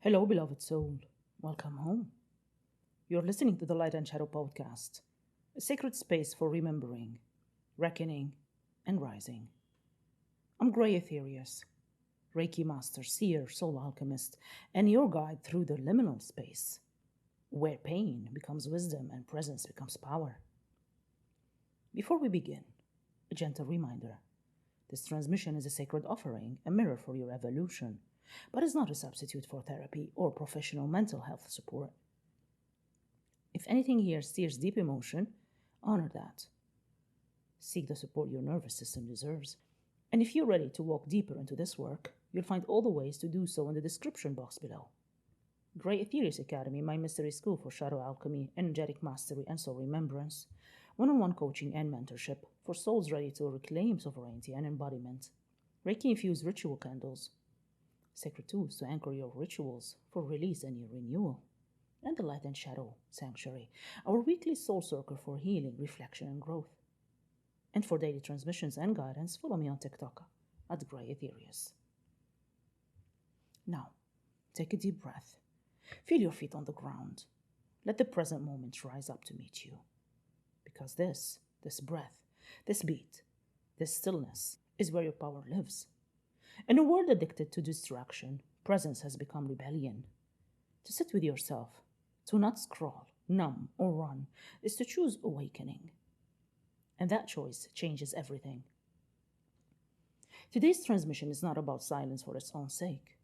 Hello, beloved soul. Welcome home. You're listening to the Light and Shadow podcast, a sacred space for remembering, reckoning, and rising. I'm Grey Ethereus, Reiki master, seer, soul alchemist, and your guide through the liminal space, where pain becomes wisdom and presence becomes power. Before we begin, a gentle reminder. This transmission is a sacred offering, a mirror for your evolution, but is not a substitute for therapy or professional mental health support. If anything here steers deep emotion, honor that. Seek the support your nervous system deserves. And if you're ready to walk deeper into this work, you'll find all the ways to do so in the description box below. Grey Ethereus Academy, my mystery school for shadow alchemy, energetic mastery, and soul remembrance, one-on-one coaching and mentorship for souls ready to reclaim sovereignty and embodiment, Reiki-infused ritual candles, sacred tools to anchor your rituals for release and your renewal, and the Light and Shadow Sanctuary, our weekly soul circle for healing, reflection, and growth. And for daily transmissions and guidance, follow me on TikTok at Grey Ethereus. Now, take a deep breath. Feel your feet on the ground. Let the present moment rise up to meet you. Because this breath, this beat, this stillness is where your power lives. In a world addicted to distraction, presence has become rebellion. To sit with yourself, to not scroll, numb, or run, is to choose awakening. And that choice changes everything. Today's transmission is not about silence for its own sake.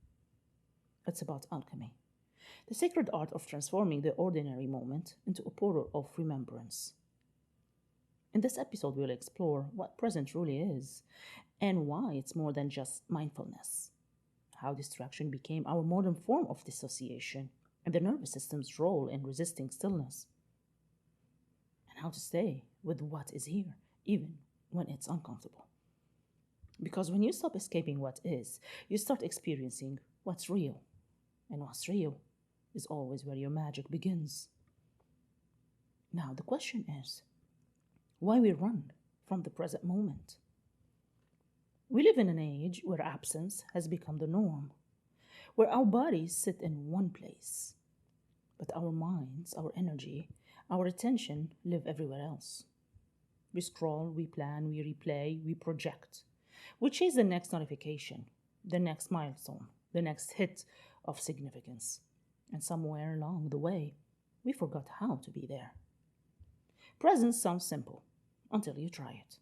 It's about alchemy, the sacred art of transforming the ordinary moment into a portal of remembrance. In this episode, we'll explore what present truly is and why it's more than just mindfulness, how distraction became our modern form of dissociation and the nervous system's role in resisting stillness, and how to stay with what is here, even when it's uncomfortable. Because when you stop escaping what is, you start experiencing what's real, and what's real is always where your magic begins. Now, the question is, why we run from the present moment? We live in an age where absence has become the norm, where our bodies sit in one place, but our minds, our energy, our attention live everywhere else. We scroll, we plan, we replay, we project. We chase the next notification, the next milestone, the next hit of significance. And somewhere along the way, we forgot how to be there. Presence sounds simple until you try it.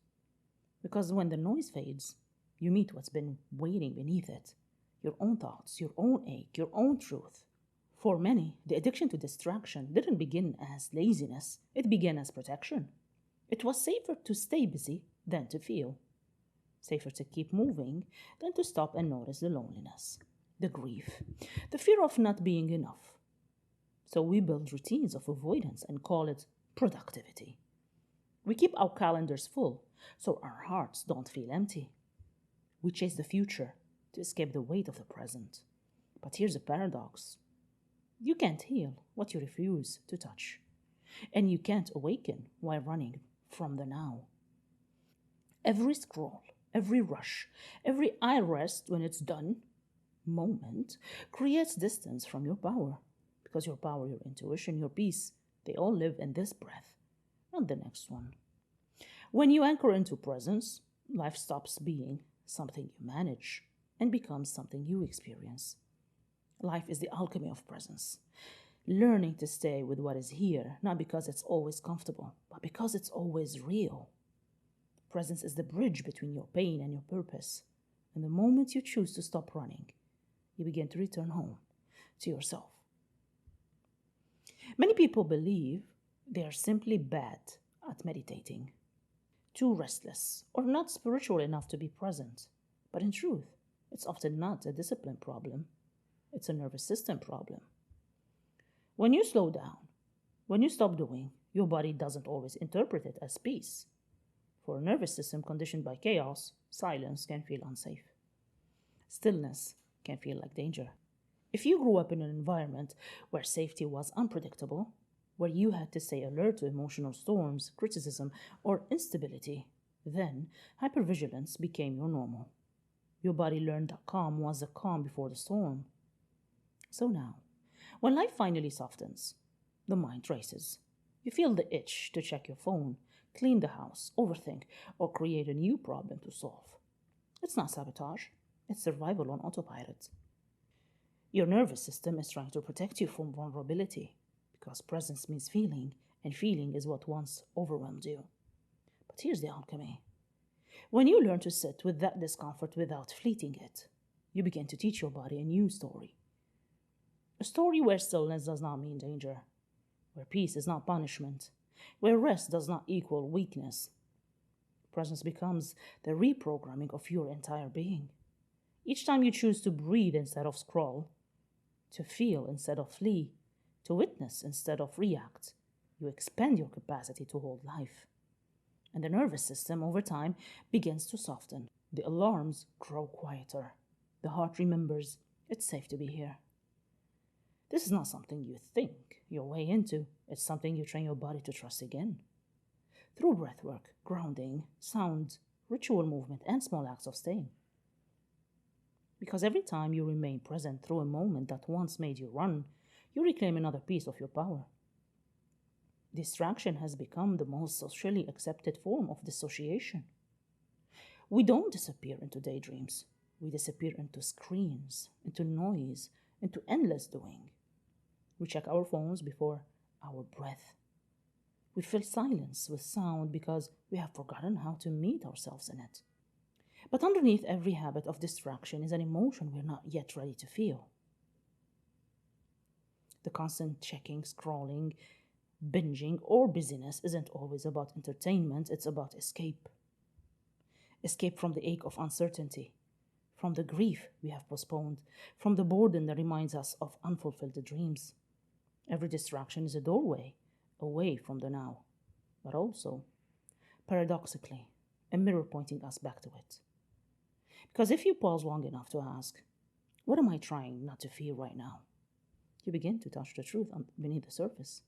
Because when the noise fades, you meet what's been waiting beneath it. Your own thoughts, your own ache, your own truth. For many, the addiction to distraction didn't begin as laziness. It began as protection. It was safer to stay busy than to feel. Safer to keep moving than to stop and notice the loneliness, the grief, the fear of not being enough. So we build routines of avoidance and call it productivity. We keep our calendars full so our hearts don't feel empty. We chase the future to escape the weight of the present. But here's a paradox. You can't heal what you refuse to touch. And you can't awaken while running from the now. Every scroll, every rush, every I rest when it's done moment creates distance from your power. Because your power, your intuition, your peace, they all live in this breath, not the next one. When you anchor into presence, life stops being something you manage and becomes something you experience. Life is the alchemy of presence. Learning to stay with what is here, not because it's always comfortable, but because it's always real. Presence is the bridge between your pain and your purpose. And the moment you choose to stop running, you begin to return home to yourself. Many people believe they are simply bad at meditating, too restless, or not spiritual enough to be present. But in truth, it's often not a discipline problem. It's a nervous system problem. When you slow down, when you stop doing, your body doesn't always interpret it as peace. For a nervous system conditioned by chaos, silence can feel unsafe. Stillness can feel like danger. If you grew up in an environment where safety was unpredictable, where you had to stay alert to emotional storms, criticism, or instability, then hypervigilance became your normal. Your body learned that calm was the calm before the storm. So now, when life finally softens, the mind races. You feel the itch to check your phone, clean the house, overthink, or create a new problem to solve. It's not sabotage, it's survival on autopilot. Your nervous system is trying to protect you from vulnerability because presence means feeling, and feeling is what once overwhelmed you. But here's the alchemy. When you learn to sit with that discomfort without fleeting it, you begin to teach your body a new story. A story where stillness does not mean danger, where peace is not punishment, where rest does not equal weakness. Presence becomes the reprogramming of your entire being. Each time you choose to breathe instead of scroll, to feel instead of flee, to witness instead of react, you expand your capacity to hold life. And the nervous system, over time, begins to soften. The alarms grow quieter. The heart remembers it's safe to be here. This is not something you think your way into. It's something you train your body to trust again. Through breathwork, grounding, sound, ritual movement, and small acts of staying. Because every time you remain present through a moment that once made you run, you reclaim another piece of your power. Distraction has become the most socially accepted form of dissociation. We don't disappear into daydreams. We disappear into screens, into noise, into endless doing. We check our phones before our breath. We fill silence with sound because we have forgotten how to meet ourselves in it. But underneath every habit of distraction is an emotion we're not yet ready to feel. The constant checking, scrolling, binging, or busyness isn't always about entertainment, it's about escape. Escape from the ache of uncertainty, from the grief we have postponed, from the boredom that reminds us of unfulfilled dreams. Every distraction is a doorway away from the now, but also, paradoxically, a mirror pointing us back to it. Because if you pause long enough to ask, what am I trying not to feel right now? You begin to touch the truth beneath the surface.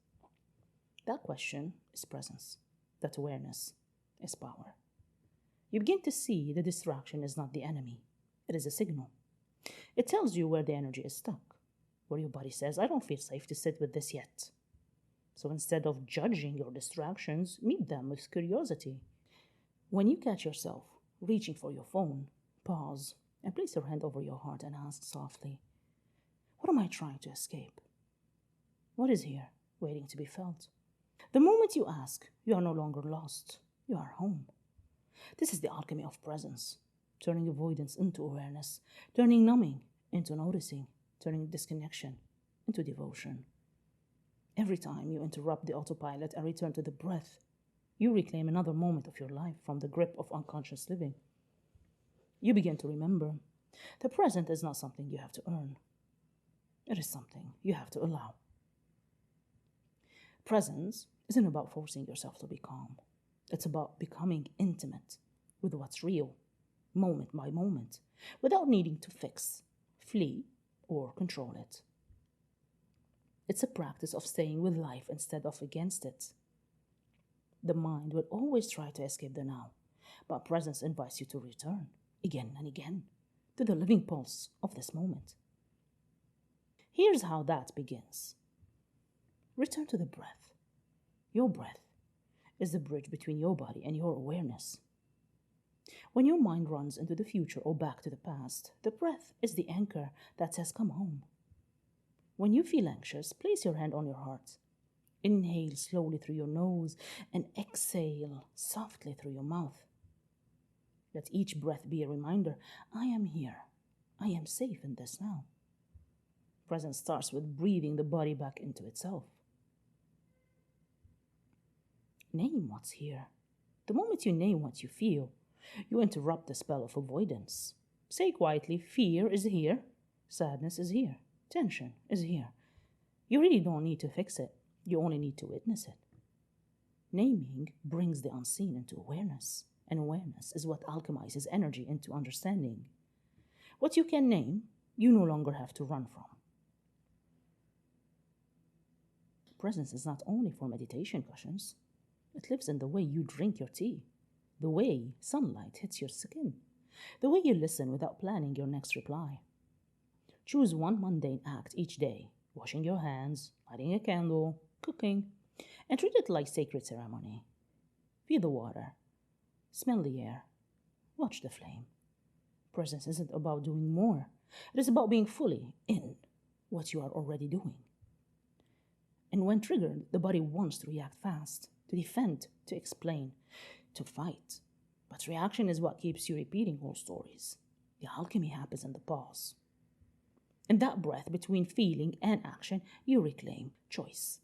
That question is presence. That awareness is power. You begin to see the distraction is not the enemy. It is a signal. It tells you where the energy is stuck, where your body says, I don't feel safe to sit with this yet. So instead of judging your distractions, meet them with curiosity. When you catch yourself reaching for your phone, pause and place your hand over your heart and ask softly, what am I trying to escape? What is here waiting to be felt? The moment you ask, you are no longer lost. You are home. This is the alchemy of presence, turning avoidance into awareness, turning numbing into noticing, turning disconnection into devotion. Every time you interrupt the autopilot and return to the breath, you reclaim another moment of your life from the grip of unconscious living. You begin to remember the present is not something you have to earn. It is something you have to allow. Presence isn't about forcing yourself to be calm. It's about becoming intimate with what's real, moment by moment, without needing to fix, flee, or control it. It's a practice of staying with life instead of against it. The mind will always try to escape the now, but presence invites you to return, again and again, to the living pulse of this moment. Here's how that begins. Return to the breath. Your breath is the bridge between your body and your awareness. When your mind runs into the future or back to the past, the breath is the anchor that says, come home. When you feel anxious, place your hand on your heart. Inhale slowly through your nose and exhale softly through your mouth. Let each breath be a reminder, I am here. I am safe in this now. Presence starts with breathing the body back into itself. Name what's here. The moment you name what you feel, you interrupt the spell of avoidance. Say quietly, fear is here, sadness is here, tension is here. You really don't need to fix it. You only need to witness it. Naming brings the unseen into awareness, and awareness is what alchemizes energy into understanding. What you can name, you no longer have to run from. Presence is not only for meditation cushions. It lives in the way you drink your tea, the way sunlight hits your skin, the way you listen without planning your next reply. Choose one mundane act each day, washing your hands, lighting a candle, cooking, and treat it like sacred ceremony. Feel the water, smell the air, watch the flame. Presence isn't about doing more. It is about being fully in what you are already doing. And when triggered, the body wants to react fast, to defend, to explain, to fight. But reaction is what keeps you repeating old stories. The alchemy happens in the pause. In that breath between feeling and action, you reclaim choice.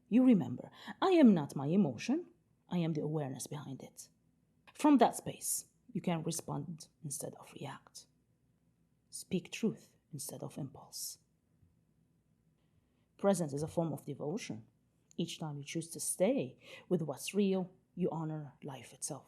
You remember, I am not my emotion, I am the awareness behind it. From that space, you can respond instead of react. Speak truth instead of impulse. Presence is a form of devotion. Each time you choose to stay with what's real, you honor life itself.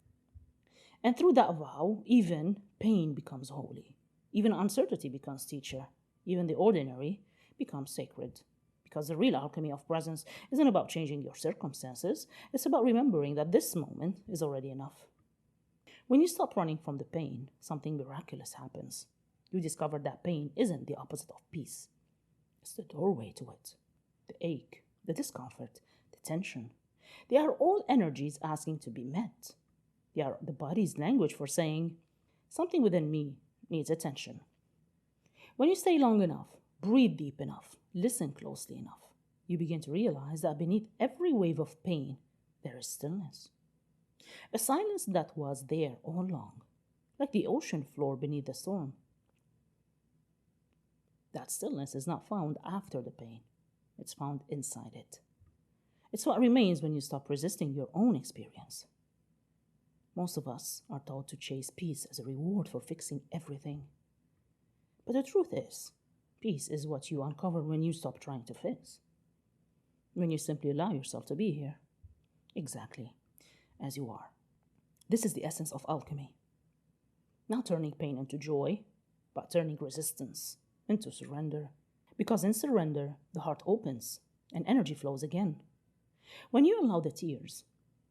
And through that vow, even pain becomes holy. Even uncertainty becomes teacher. Even the ordinary becomes sacred. Because the real alchemy of presence isn't about changing your circumstances. It's about remembering that this moment is already enough. When you stop running from the pain, something miraculous happens. You discover that pain isn't the opposite of peace. It's the doorway to it. The ache, the discomfort, the tension. They are all energies asking to be met. They are the body's language for saying, something within me needs attention. When you stay long enough, breathe deep enough, listen closely enough, you begin to realize that beneath every wave of pain, there is stillness. A silence that was there all along, like the ocean floor beneath the storm. That stillness is not found after the pain. It's found inside it. It's what remains when you stop resisting your own experience. Most of us are taught to chase peace as a reward for fixing everything. But the truth is, peace is what you uncover when you stop trying to fix. When you simply allow yourself to be here, exactly as you are. This is the essence of alchemy. Not turning pain into joy, but turning resistance into surrender. Because in surrender, the heart opens and energy flows again. When you allow the tears,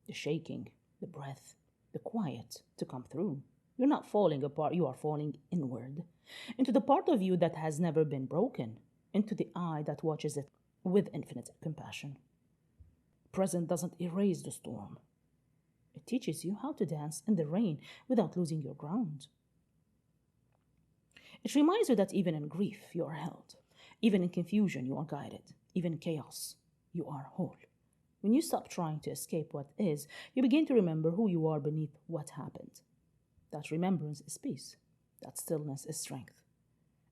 the shaking, the breath, the quiet to come through, you're not falling apart, you are falling inward, into the part of you that has never been broken, into the eye that watches it with infinite compassion. Present doesn't erase the storm. It teaches you how to dance in the rain without losing your ground. It reminds you that even in grief, you are held. Even in confusion, you are guided. Even in chaos, you are whole. When you stop trying to escape what is, you begin to remember who you are beneath what happened. That remembrance is peace. That stillness is strength.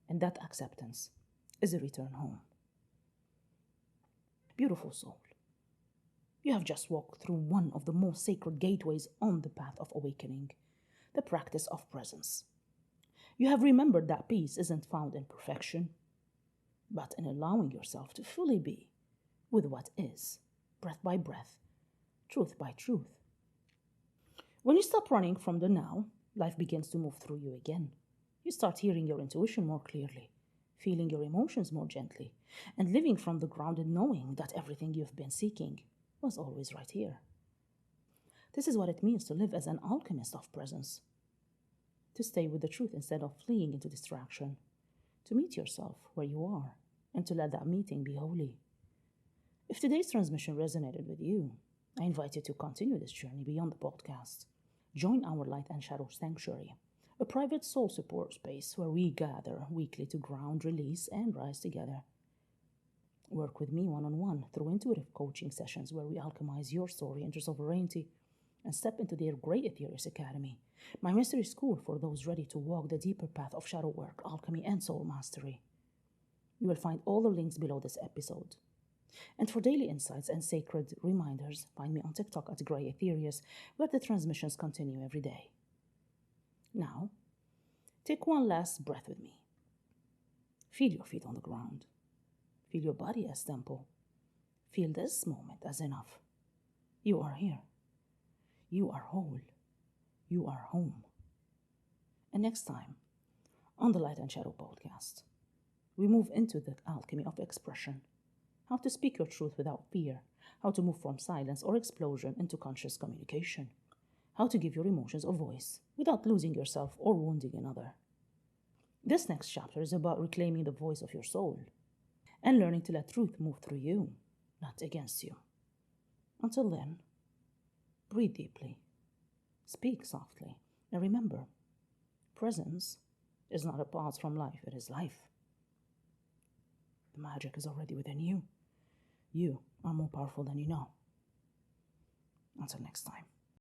And that acceptance is a return home. Beautiful soul, you have just walked through one of the most sacred gateways on the path of awakening, the practice of presence. You have remembered that peace isn't found in perfection, but in allowing yourself to fully be with what is, breath by breath, truth by truth. When you stop running from the now, life begins to move through you again. You start hearing your intuition more clearly, feeling your emotions more gently, and living from the grounded knowing that everything you've been seeking was always right here. This is what it means to live as an alchemist of presence. To stay with the truth instead of fleeing into distraction. To meet yourself where you are, and to let that meeting be holy. If today's transmission resonated with you, I invite you to continue this journey beyond the podcast. Join our Light and Shadow Sanctuary, a private soul support space where we gather weekly to ground, release, and rise together. Work with me one-on-one through intuitive coaching sessions where we alchemize your story into sovereignty and step into their Grey Ethereus Academy, my mystery school for those ready to walk the deeper path of shadow work, alchemy, and soul mastery. You will find all the links below this episode. And for daily insights and sacred reminders, find me on TikTok at Grey Ethereus, where the transmissions continue every day. Now, take one last breath with me. Feel your feet on the ground. Feel your body as temple. Feel this moment as enough. You are here. You are whole. You are home. And next time, on the Light and Shadow podcast, we move into the alchemy of expression. How to speak your truth without fear. How to move from silence or explosion into conscious communication. How to give your emotions a voice without losing yourself or wounding another. This next chapter is about reclaiming the voice of your soul and learning to let truth move through you, not against you. Until then, breathe deeply, speak softly, and remember, presence is not a pause from life, it is life. The magic is already within you. You are more powerful than you know. Until next time.